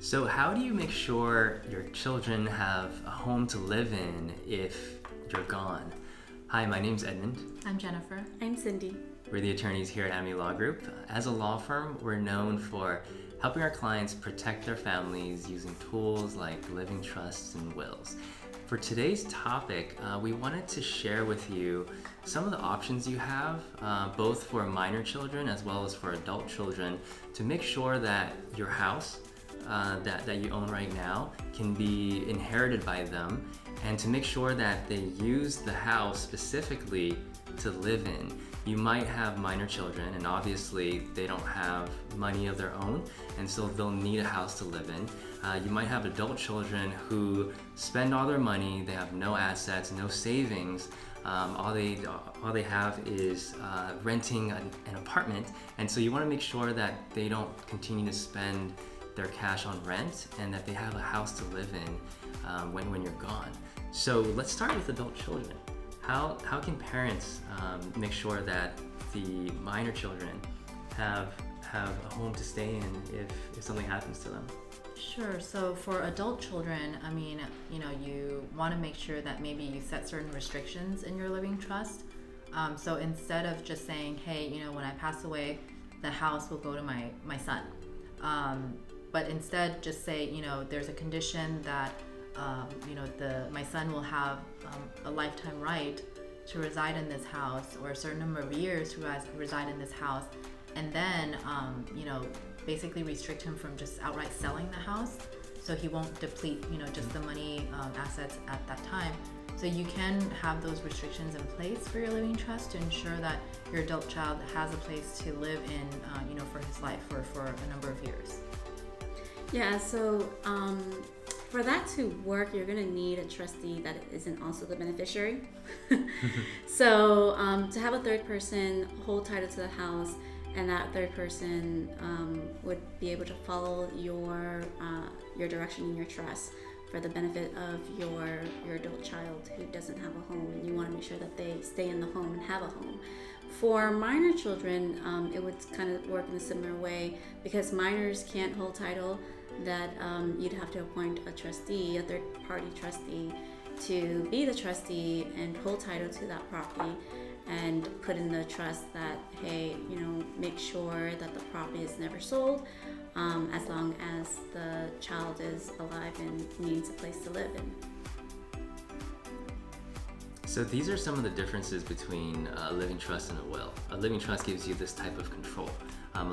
So how do you make sure your children have a home to live in if you're gone? Hi, my name's Edmund. I'm Jennifer. I'm Cindy. We're the attorneys here at Amity Law Group. As a law firm, we're known for helping our clients protect their families using tools like living trusts and wills. For today's topic, we wanted to share with you some of the options you have, both for minor children as well as for adult children, to make sure that your house that you own right now can be inherited by them, and to make sure that they use the house specifically to live in. You might have minor children, and obviously they don't have money of their own, and so they'll need a house to live in. You might have adult children who spend all their money, they have no assets, no savings. All they have is renting an apartment, and so you want to make sure that they don't continue to spend their cash on rent, and that they have a house to live in when you're gone. So let's start with adult children. How can parents make sure that the minor children have a home to stay in if something happens to them? Sure. So for adult children, you want to make sure that maybe you set certain restrictions in your living trust. So instead of just saying, hey, when I pass away, the house will go to my son. But instead just say, there's a condition that, my son will have a lifetime right to reside in this house, or a certain number of years to reside in this house. And then, basically restrict him from just outright selling the house, so he won't deplete, just the money assets at that time. So you can have those restrictions in place for your living trust to ensure that your adult child has a place to live in, for his life or for a number of years. Yeah, so for that to work, you're going to need a trustee that isn't also the beneficiary. So to have a third person hold title to the house, and that third person would be able to follow your direction in your trust for the benefit of your adult child who doesn't have a home, and you want to make sure that they stay in the home and have a home. For minor children, it would kind of work in a similar way, because minors can't hold title, that you'd have to appoint a trustee, a third-party trustee, to be the trustee and hold title to that property, and put in the trust that, hey, make sure that the property is never sold, as long as the child is alive and needs a place to live in. So these are some of the differences between a living trust and a will. A living trust gives you this type of control. A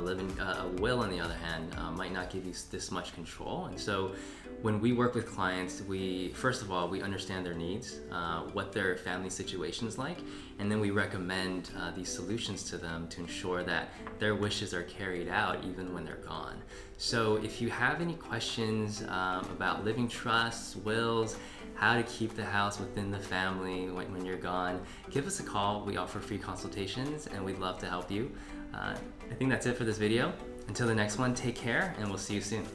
will, on the other hand, might not give you this much control. And so when we work with clients, first of all, we understand their needs, what their family situation is like, and then we recommend these solutions to them to ensure that their wishes are carried out even when they're gone. So if you have any questions about living trusts, wills, how to keep the house within the family when you're gone, give us a call. We offer free consultations, and we'd love to help you. I think that's it for this video. Until the next one, take care, and we'll see you soon.